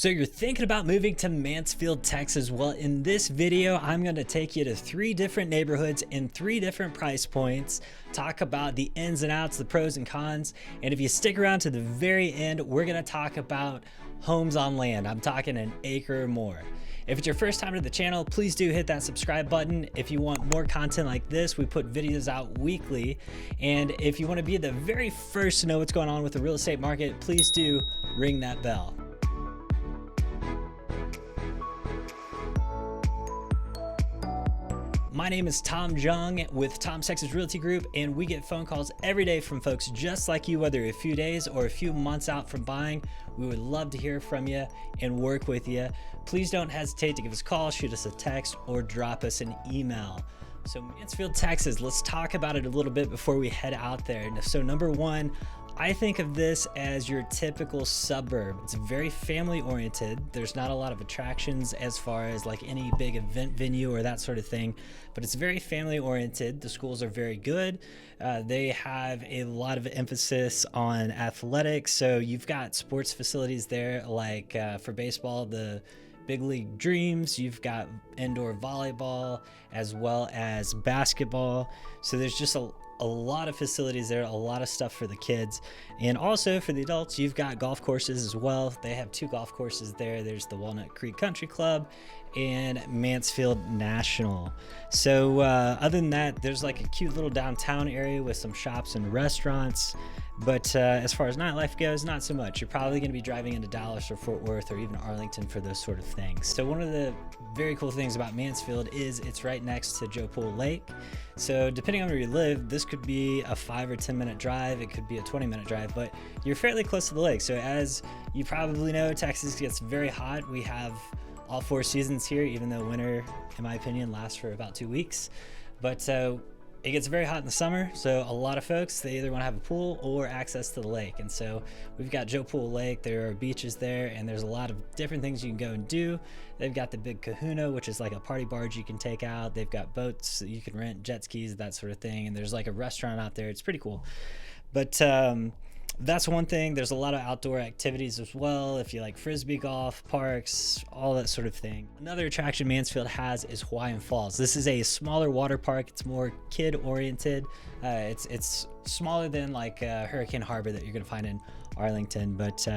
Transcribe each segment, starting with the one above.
So you're thinking about moving to Mansfield, Texas. Well, in this video, I'm going to take you to 3 different neighborhoods in 3 different price points, talk about the ins and outs, the pros and cons. And if you stick around to the very end, we're going to talk about homes on land. I'm talking an acre or more. If it's your first time to the channel, please do hit that subscribe button. If you want more content like this, we put videos out weekly. And if you want to be the very first to know what's going on with the real estate market, please do ring that bell. My name is Tom Jung with Tom's Texas Realty Group, and we get phone calls every day from folks just like you, whether a few days or a few months out from buying. We would love to hear from you and work with you. Please don't hesitate to give us a call, shoot us a text, or drop us an email. So Mansfield, Texas, let's talk about it a little bit before we head out there. So number one, I think of this as your typical suburb. It's very family oriented. There's not a lot of attractions as far as like any big event venue or that sort of thing, but it's very family oriented. The schools are very good. They have a lot of emphasis on athletics. So you've got sports facilities there, like for baseball, the Big League Dreams. You've got indoor volleyball as well as basketball. So there's just a lot of facilities there, a lot of stuff for the kids. And also for the adults, you've got golf courses as well. They have 2 golf courses there. There's the Walnut Creek Country Club and Mansfield National. So other than that, there's like a cute little downtown area with some shops and restaurants. But as far as nightlife goes, not so much. You're probably going to be driving into Dallas or Fort Worth or even Arlington for those sort of things. So one of the very cool things about Mansfield is it's right next to Joe Pool Lake. So depending on where you live, this could be a 5 or 10 minute drive. It could be a 20-minute drive, but you're fairly close to the lake. So as you probably know, Texas gets very hot. We have all 4 seasons here, even though winter, in my opinion, lasts for about 2 weeks. But it gets very hot in the summer, so a lot of folks, they either want to have a pool or access to the lake. And so we've got Joe Pool Lake, there are beaches there, and there's a lot of different things you can go and do. They've got the big kahuna, which is like a party barge you can take out. They've got boats that you can rent, jet skis, that sort of thing. And there's like a restaurant out there. It's pretty cool. But that's one thing. There's a lot of outdoor activities as well. If you like frisbee golf, parks, all that sort of thing. Another attraction Mansfield has is Hawaiian Falls. This is a smaller water park. It's more kid oriented. It's smaller than like Hurricane Harbor that you're gonna find in Arlington. But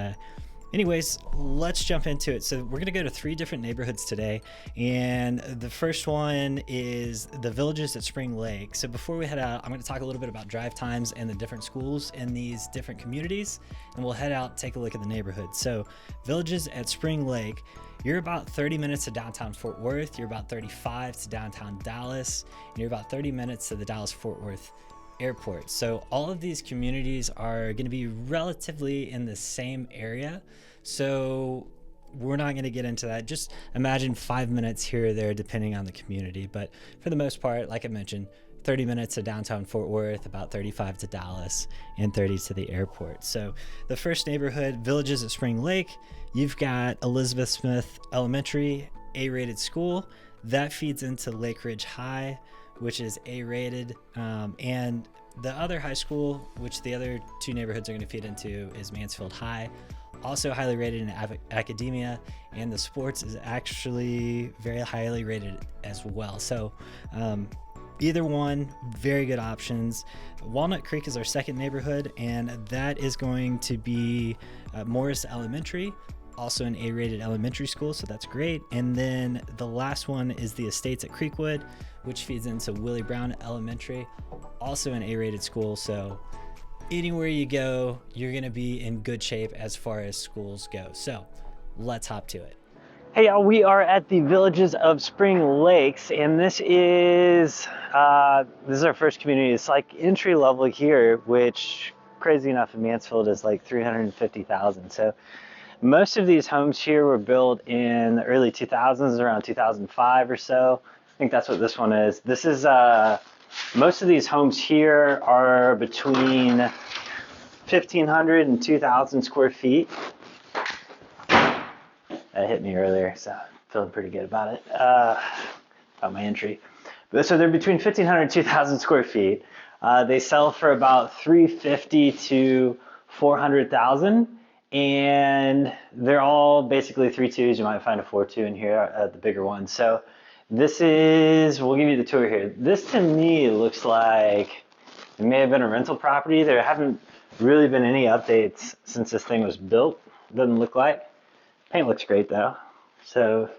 anyways, let's jump into it. So we're gonna go to 3 different neighborhoods today. And the first one is the Villages at Spring Lake. So before we head out, I'm gonna talk a little bit about drive times and the different schools in these different communities. And we'll head out, take a look at the neighborhood. So Villages at Spring Lake, you're about 30 minutes to downtown Fort Worth. You're about 35 to downtown Dallas. And you're about 30 minutes to the Dallas-Fort Worth Airport. So all of these communities are going to be relatively in the same area. So we're not going to get into that. Just imagine 5 minutes here or there depending on the community. But for the most part, like I mentioned, 30 minutes to downtown Fort Worth, about 35 to Dallas, and 30 to the airport. So the first neighborhood, Villages at Spring Lake, you've got Elizabeth Smith Elementary, A-rated school. That feeds into Lake Ridge High, which is A-rated, and the other high school, which the other 2 neighborhoods are going to feed into, is Mansfield High, also highly rated in academia, and the sports is actually very highly rated as well. So either one, very good options. Walnut Creek is our second neighborhood, and that is going to be Morris Elementary, also an A-rated elementary school, so that's great. And then the last one is the Estates at Creekwood, which feeds into Willie Brown Elementary, also an A-rated school. So anywhere you go, you're gonna be in good shape as far as schools go. So let's hop to it. Hey y'all, we are at the Villages of Spring Lakes, and this is our first community. It's like entry level here, which crazy enough in Mansfield is like 350,000. So most of these homes here were built in the early 2000s, around 2005 or so. I think that's what this one is. This is, most of these homes here are between 1,500 and 2,000 square feet. That hit me earlier, so I'm feeling pretty good about it, about my entry. So they're between 1,500 and 2,000 square feet. They sell for about $350,000 to $400,000. and they're all basically 3.2s. You might find a 4.2 in here, the bigger one. So this is, we'll give you the tour here. This to me looks like it may have been a rental property. There haven't really been any updates since this thing was built. Doesn't look like. Paint looks great though. So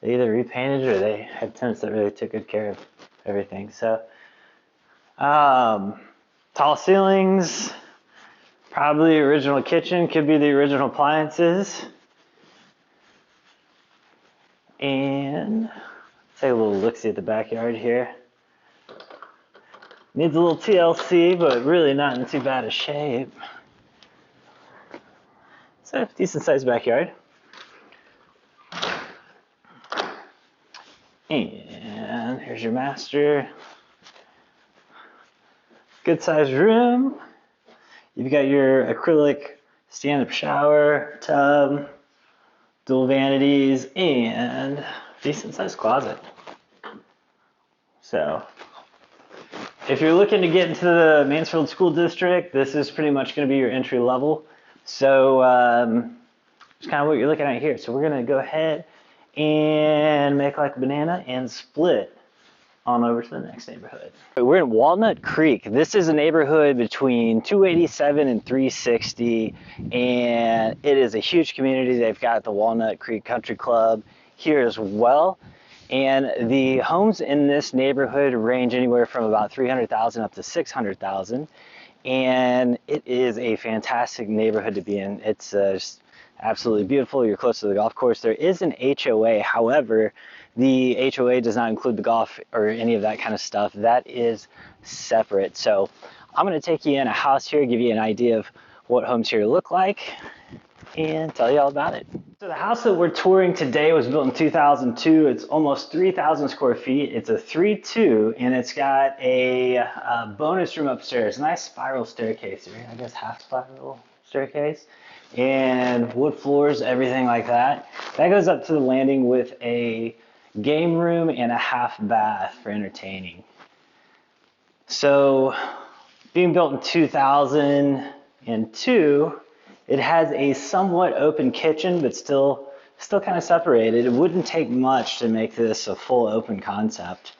they either repainted or they had tenants that really took good care of everything. So tall ceilings, probably original kitchen, could be the original appliances. And take a little look-see at the backyard here. Needs a little TLC, but really not in too bad a shape. It's a decent sized backyard. And here's your master. Good sized room. You've got your acrylic stand-up shower, tub, dual vanities, and decent sized closet. So if you're looking to get into the Mansfield School District, this is pretty much going to be your entry level. So it's kind of what you're looking at here. So we're going to go ahead and make like a banana and split on over to the next neighborhood. We're in Walnut Creek. This is a neighborhood between 287 and 360, and it is a huge community. They've got the Walnut Creek Country Club here as well. And the homes in this neighborhood range anywhere from about 300,000 up to 600,000. And it is a fantastic neighborhood to be in. It's just absolutely beautiful. You're close to the golf course. There is an HOA. However, the HOA does not include the golf or any of that kind of stuff. That is separate. So I'm going to take you in a house here, give you an idea of what homes here look like, and tell you all about it. So the house that we're touring today was built in 2002. It's almost 3,000 square feet. It's a 3.2, and it's got a bonus room upstairs. Nice spiral staircase here. I guess half spiral staircase. And wood floors, everything like that. That goes up to the landing with a game room and a half bath for entertaining. So being built in 2002, it has a somewhat open kitchen, but still kind of separated. It wouldn't take much to make this a full open concept.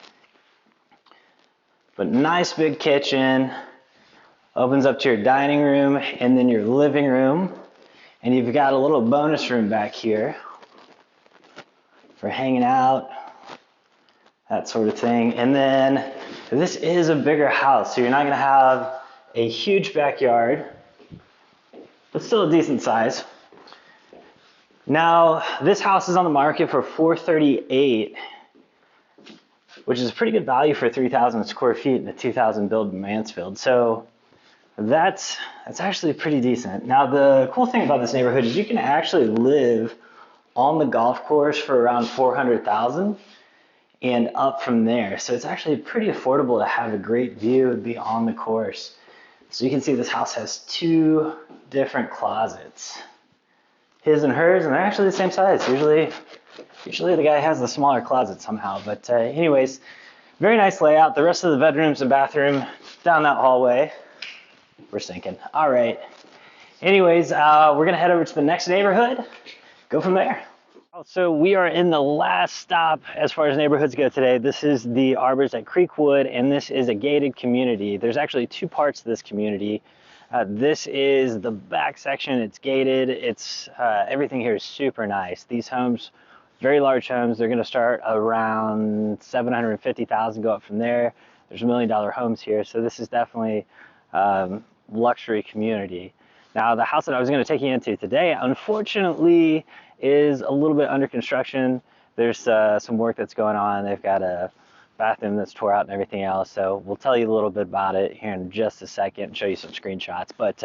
But nice big kitchen, opens up to your dining room and then your living room. And you've got a little bonus room back here for hanging out, that sort of thing. And then this is a bigger house, so you're not gonna have a huge backyard, but still a decent size. Now, this house is on the market for $438,000, which is a pretty good value for 3,000 square feet in a 2000 build in Mansfield. So that's actually pretty decent. Now, the cool thing about this neighborhood is you can actually live on the golf course for around $400,000 and up from there. So it's actually pretty affordable to have a great view and be on the course. So you can see this house has 2 different closets, his and hers, and they're actually the same size. Usually the guy has the smaller closet somehow. But anyways, very nice layout. The rest of the bedrooms and bathroom down that hallway. We're sinking. All right. Anyways, we're going to head over to the next neighborhood, go from there. So we are in the last stop as far as neighborhoods go today. This is the Arbors at Creekwood, and this is a gated community. There's actually 2 parts to this community. This is the back section. It's gated. It's everything here is super nice. These homes, very large homes, they're going to start around $750,000, go up from there. There's $1 million homes here, so this is definitely luxury community. Now, the house that I was going to take you into today, unfortunately, is a little bit under construction. There's some work that's going on. They've got a bathroom that's tore out and everything else. So we'll tell you a little bit about it here in just a second and show you some screenshots. But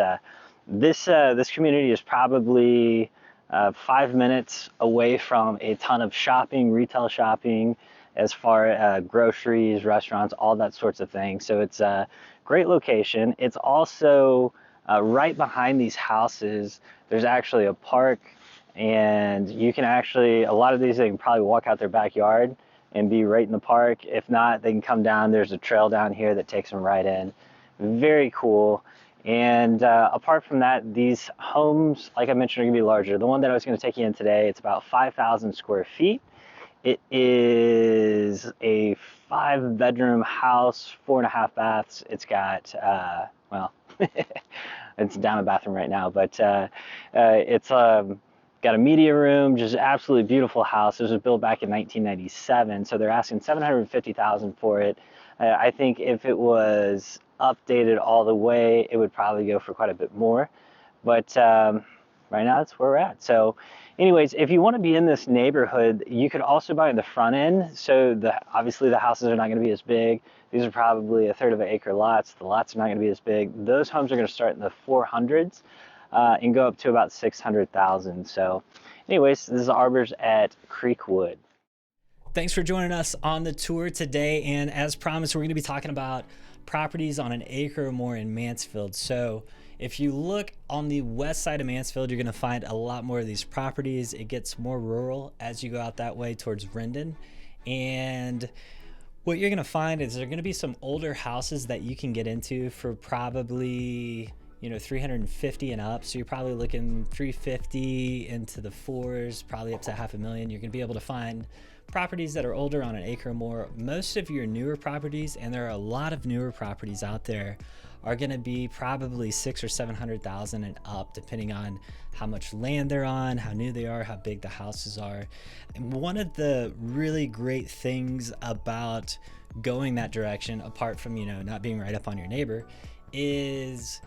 this community is probably 5 minutes away from a ton of shopping, retail shopping, as far as groceries, restaurants, all that sorts of things. So it's a great location. It's also right behind these houses, there's actually a park, and you can actually, a lot of these, they can probably walk out their backyard and be right in the park. If not, they can come down. There's a trail down here that takes them right in. Very cool. And apart from that, these homes, like I mentioned, are going to be larger. The one that I was going to take you in today, it's about 5,000 square feet. It is a 5-bedroom house, 4.5 baths. It's got, well, it's down a bathroom right now, but it's got a media room, just absolutely beautiful house. It was built back in 1997, so they're asking $750,000 for it. I think if it was updated all the way, it would probably go for quite a bit more. But right now, that's where we're at. So anyways, if you want to be in this neighborhood, you could also buy in the front end. So obviously the houses are not going to be as big. These are probably a third of an acre lots. The lots are not going to be as big. Those homes are going to start in the 400s and go up to about 600,000. So anyways, this is Arbors at Creekwood. Thanks for joining us on the tour today. And as promised, we're going to be talking about properties on an acre or more in Mansfield. So if you look on the west side of Mansfield, you're going to find a lot more of these properties. It gets more rural as you go out that way towards Rendon. And what you're going to find is there are going to be some older houses that you can get into for probably, you know, 350 and up. So you're probably looking 350 into the fours, probably up to $500,000. You're going to be able to find properties that are older on an acre or more. Most of your newer properties, and there are a lot of newer properties out there, are going to be probably 600,000 or 700,000 and up, depending on how much land they're on, how new they are, how big the houses are. And one of the really great things about going that direction, apart from, you know, not being right up on your neighbor, is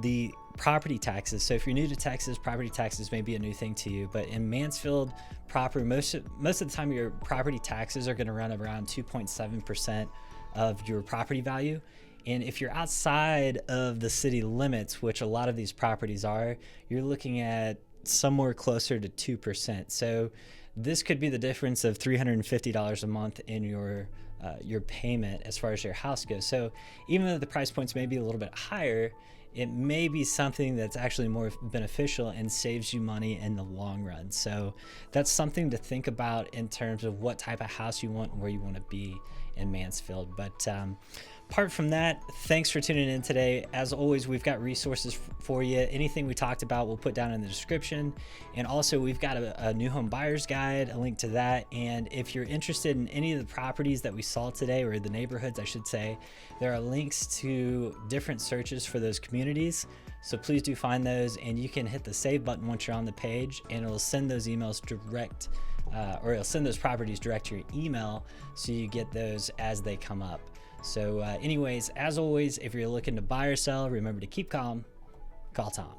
the property taxes. So if you're new to Texas, property taxes may be a new thing to you, but in Mansfield proper, most of the time your property taxes are going to run around 2.7% of your property value. And if you're outside of the city limits, which a lot of these properties are, you're looking at somewhere closer to 2%. So this could be the difference of $350 a month in your payment as far as your house goes. So even though the price points may be a little bit higher, it may be something that's actually more beneficial and saves you money in the long run. So that's something to think about in terms of what type of house you want and where you want to be in Mansfield. But apart from that, thanks for tuning in today. As always, we've got resources for you. Anything we talked about, we'll put down in the description. And also, we've got a new home buyer's guide, a link to that. And if you're interested in any of the properties that we saw today, or the neighborhoods, I should say, there are links to different searches for those communities. So please do find those, and you can hit the save button once you're on the page, and it'll send those emails direct, or it'll send those properties direct to your email, so you get those as they come up. So anyways, as always, if you're looking to buy or sell, remember to keep calm, call Tom.